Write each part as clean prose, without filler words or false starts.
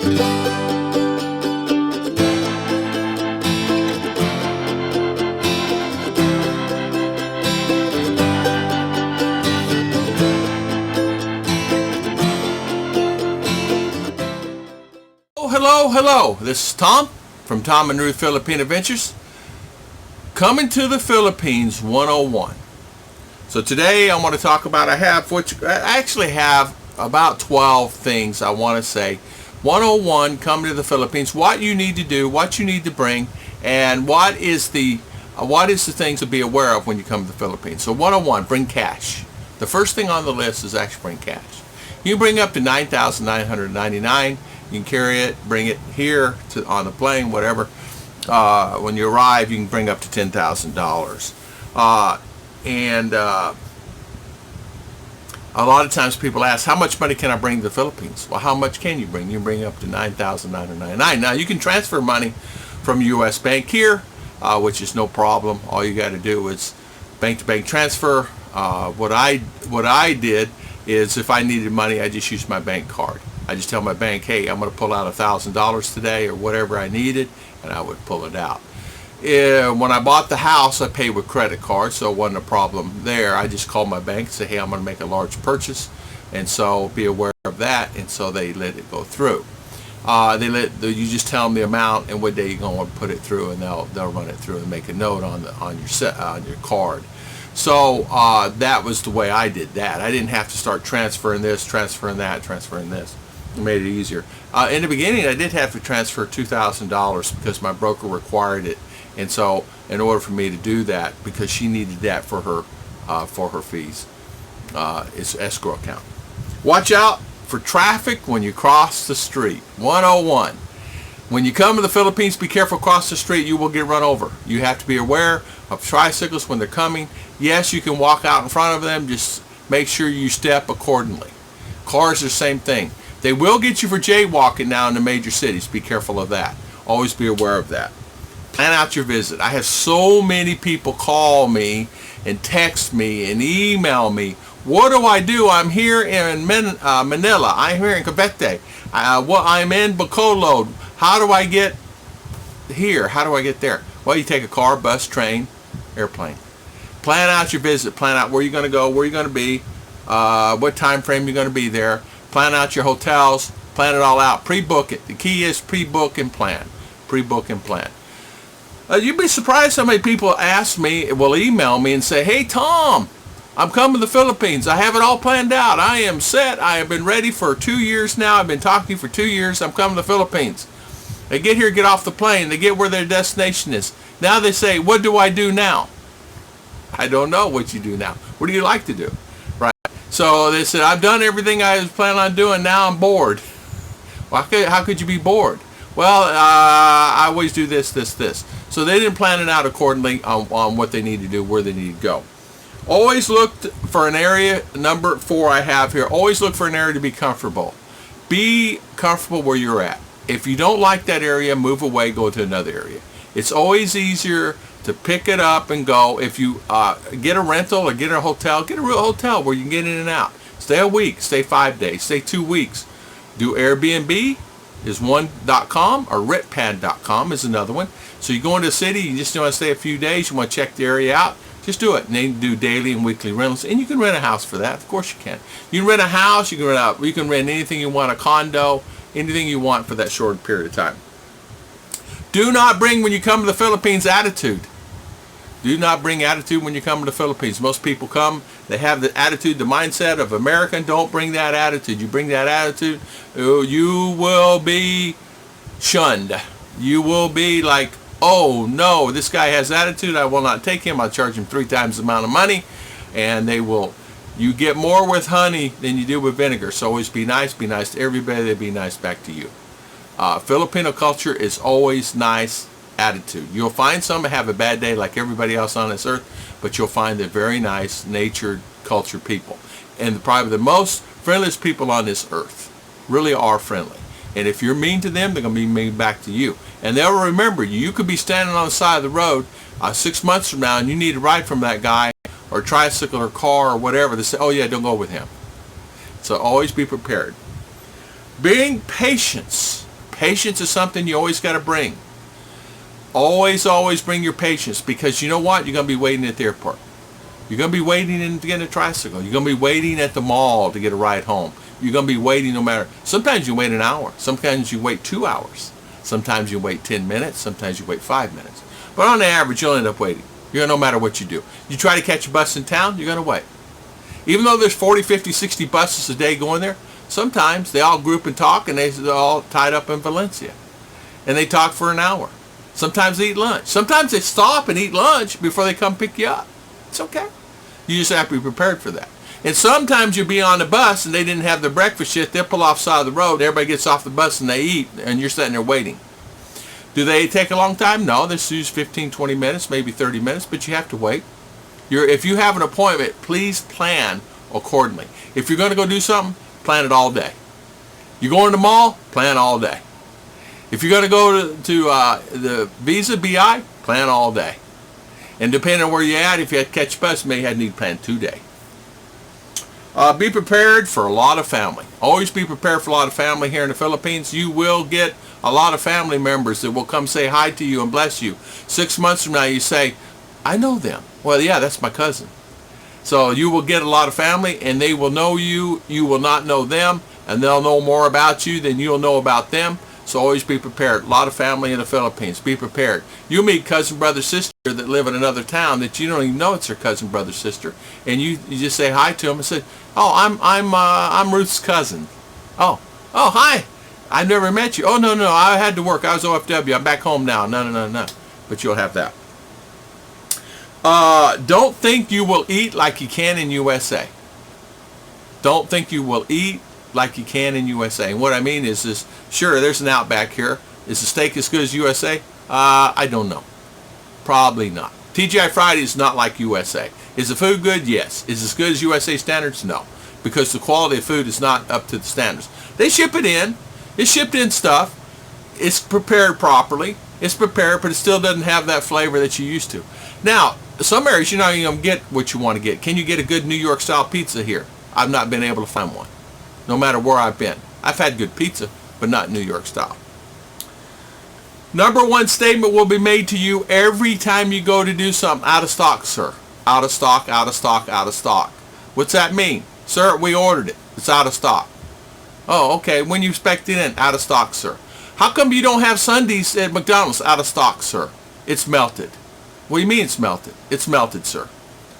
Hello. This is Tom from Tom and Ruth Philippine Adventures. Coming to the Philippines 101. So today I want to talk about, I actually have about 12 things I want to say. 101, coming to the Philippines, what you need to do, what you need to bring, and what is the things to be aware of when you come to the Philippines. So 101, bring cash. The first thing on the list is actually bring cash. You bring up to $9,999. You can carry it, bring it here on the plane, whatever. When you arrive, you can bring up to $10,000. A lot of times people ask, how much money can I bring to the Philippines? Well, how much can you bring? You can bring up to $9,999. Now, you can transfer money from U.S. Bank here, which is no problem. All you got to do is bank-to-bank transfer. What I did is, if I needed money, I just used my bank card. I just tell my bank, hey, I'm going to pull out $1,000 today or whatever I needed, and I would pull it out. When I bought the house, I paid with credit card, so it wasn't a problem there. I just called my bank and said, hey, I'm going to make a large purchase, and so be aware of that, and so they let it go through. You just tell them the amount and what day you're going to put it through, and they'll run it through and make a note on your card. So that was the way I did that. I didn't have to start transferring this, transferring that, transferring this. It made it easier. In the beginning, I did have to transfer $2,000 because my broker required it, and so in order for me to do that, because she needed that for her fees, it's escrow account. Watch out for traffic when you cross the street. 101. When you come to the Philippines, be careful across the street. You will get run over. You have to be aware of tricyclists when they're coming. Yes, you can walk out in front of them. Just make sure you step accordingly. Cars are the same thing. They will get you for jaywalking now in the major cities. Be careful of that. Always be aware of that. Plan out your visit. I have so many people call me and text me and email me. What do I do? I'm here in Manila. I'm here in Cavite. I'm in Bacolod. How do I get here? How do I get there? Well, you take a car, bus, train, airplane. Plan out your visit. Plan out where you're going to go, where you're going to be, what time frame you're going to be there. Plan out your hotels. Plan it all out. Pre-book it. The key is pre-book and plan. Pre-book and plan. You'd be surprised how many people will email me and say, hey, Tom, I'm coming to the Philippines. I have it all planned out. I am set. I have been ready for 2 years now. I've been talking to you for 2 years. I'm coming to the Philippines. They get here, get off the plane. They get where their destination is. Now they say, what do I do now? I don't know what you do now. What do you like to do? Right. So they said, I've done everything I was planning on doing. Now I'm bored. Well, how could you be bored? Well, I always do this. So they didn't plan it out accordingly on what they need to do, where they need to go. Always look for an area, number 4 I have here, always look for an area to be comfortable. Be comfortable where you're at. If you don't like that area, move away, go to another area. It's always easier to pick it up and go. If you get a rental or get a hotel, get a real hotel where you can get in and out. Stay a week, stay 5 days, stay 2 weeks. Do Airbnb is one.com, or Ritpad.com is another one. So you go into a city, you just want to stay a few days, you want to check the area out, just do it. And then do daily and weekly rentals, and you can rent a house for that. Of course you can. You can rent a house, you can rent anything you want, a condo, anything you want for that short period of time. Do not bring, when you come to the Philippines, attitude. Do not bring attitude when you come to the Philippines. Most people come, they have the attitude, the mindset of American. Don't bring that attitude. You bring that attitude, you will be shunned. You will be like, oh no, this guy has attitude. I will not take him. I'll charge him 3 times the amount of money. And you get more with honey than you do with vinegar. So always be nice to everybody. They be nice back to you. Filipino culture is always nice attitude. You'll find some that have a bad day like everybody else on this earth, but you'll find they're very nice, natured, cultured people. And probably the most friendliest people on this earth really are friendly. And if you're mean to them, they're going to be mean back to you. And they'll remember you. You could be standing on the side of the road 6 months from now and you need a ride from that guy or tricycle or car or whatever. They say, oh yeah, don't go with him. So always be prepared. Being patient Patience is something you always got to bring. Always bring your patience, because you know what? You're going to be waiting at the airport. You're going to be waiting to get a tricycle. You're going to be waiting at the mall to get a ride home. You're going to be waiting no matter. Sometimes you wait an hour. Sometimes you wait 2 hours. Sometimes you wait 10 minutes. Sometimes you wait 5 minutes. But on the average, you'll end up waiting. You're no matter what you do. You try to catch a bus in town, you're going to wait. Even though there's 40, 50, 60 buses a day going there, sometimes they all group and talk, and they're all tied up in Valencia. And they talk for an hour. Sometimes they eat lunch. Sometimes they stop and eat lunch before they come pick you up. It's okay. You just have to be prepared for that. And sometimes you'll be on the bus and they didn't have their breakfast yet. They'll pull off the side of the road. Everybody gets off the bus and they eat, and you're sitting there waiting. Do they take a long time? No, this is 15, 20 minutes, maybe 30 minutes, but you have to wait. If you have an appointment, please plan accordingly. If you're going to go do something, plan it all day. You're going to the mall, plan all day. If you're going to go to the Visa BI, plan all day. And depending on where you're at, if you had to catch a bus, you may need to plan 2 days. Be prepared for a lot of family. Always be prepared for a lot of family here in the Philippines. You will get a lot of family members that will come say hi to you and bless you. 6 months from now, you say, I know them. Well, yeah, that's my cousin. So you will get a lot of family, and they will know you. You will not know them, and they'll know more about you than you'll know about them. So always be prepared. A lot of family in the Philippines. Be prepared. You meet cousin, brother, sister that live in another town that you don't even know it's their cousin, brother, sister, and you just say hi to them and say, "Oh, I'm Ruth's cousin." Oh, hi. I've never met you. Oh, no, I had to work. I was OFW. I'm back home now. No. But you'll have that. Don't think you will eat like you can in USA. Don't think you will eat like you can in USA. And what I mean is sure, there's an Outback here. Is the steak as good as USA? I don't know. Probably not. TGI Friday is not like USA. Is the food good? Yes. Is it as good as USA standards? No. Because the quality of food is not up to the standards. They ship it in. It's shipped in stuff. It's prepared properly. It's prepared, but it still doesn't have that flavor that you used to. Now, some areas you're not even going to get what you want to get. Can you get a good New York style pizza here? I've not been able to find one. No matter where I've been. I've had good pizza, but not New York style. Number one statement will be made to you every time you go to do something. Out of stock, sir. Out of stock, out of stock, out of stock. What's that mean? Sir, we ordered it. It's out of stock. Oh, okay. When you expect it in? Out of stock, sir. How come you don't have Sundays at McDonald's? Out of stock, sir. It's melted. What do you mean it's melted? It's melted, sir.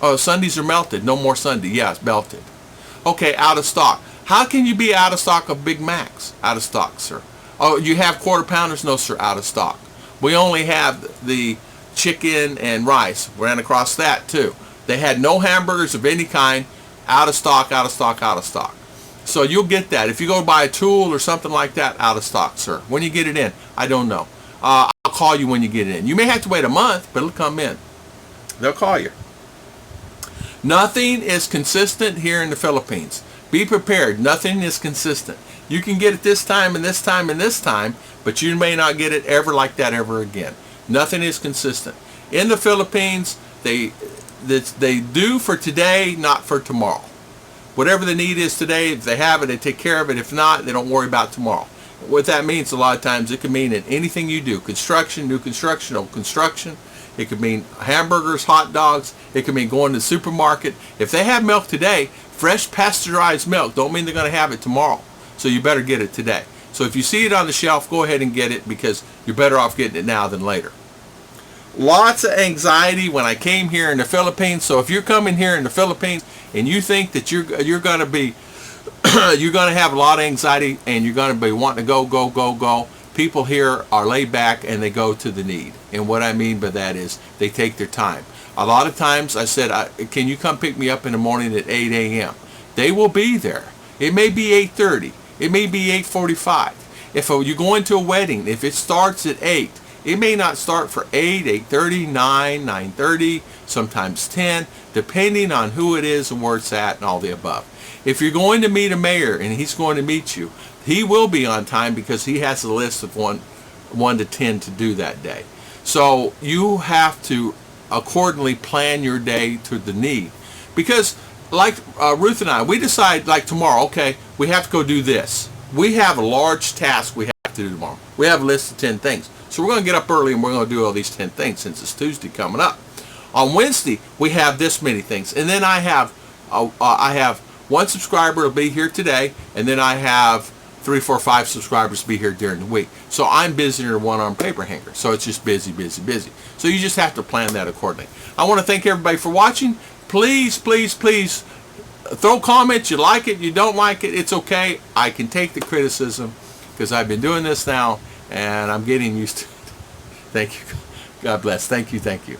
Oh, Sundays are melted. No more Sunday. Yeah, it's melted. Okay, out of stock. How can you be out of stock of Big Macs? Out of stock, sir. Oh, you have quarter pounders? No, sir, out of stock. We only have the chicken and rice. Ran across that, too. They had no hamburgers of any kind. Out of stock, out of stock, out of stock. So you'll get that. If you go buy a tool or something like that, out of stock, sir. When you get it in, I don't know. I'll call you when you get it in. You may have to wait a month, but it'll come in. They'll call you. Nothing is consistent here in the Philippines. Be prepared. Nothing is consistent. You can get it this time and this time and this time, but you may not get it ever like that ever again. Nothing is consistent. In the Philippines, they do for today, not for tomorrow. Whatever the need is today, if they have it, they take care of it. If not, they don't worry about tomorrow. What that means a lot of times, it can mean in anything you do. Construction, new construction, old construction. It could mean hamburgers, hot dogs. It could mean going to the supermarket. If they have milk today, fresh pasteurized milk, don't mean they're going to have it tomorrow. So you better get it today. So if you see it on the shelf, go ahead and get it, because you're better off getting it now than later. Lots of anxiety when I came here in the Philippines. So if you're coming here in the Philippines and you think that you're going to be you're going to have a lot of anxiety and you're going to be wanting to go, people here are laid back and they go to the need. And what I mean by that is they take their time. A lot of times I said, can you come pick me up in the morning at 8 a.m.? They will be there. It may be 8:30. It may be 8:45. If you're going to a wedding, if it starts at 8, it may not start for 8, 8:30, 9, 9:30, sometimes 10, depending on who it is and where it's at and all the above. If you're going to meet a mayor and he's going to meet you, he will be on time because he has a list of 1 to 10 to do that day. So you have to accordingly plan your day to the need. Because like Ruth and I, we decide like tomorrow, okay, we have to go do this. We have a large task we have to do tomorrow. We have a list of 10 things. So we're going to get up early and we're going to do all these 10 things since it's Tuesday coming up. On Wednesday, we have this many things. And then I have one subscriber will be here today, and then I have 3, 4, 5 subscribers to be here during the week. So I'm busier than a one-armed paper hanger. So it's just busy, busy, busy. So you just have to plan that accordingly. I want to thank everybody for watching. Please, please, please throw comments. You like it, you don't like it, it's okay. I can take the criticism because I've been doing this now and I'm getting used to it. Thank you. God bless. Thank you. Thank you.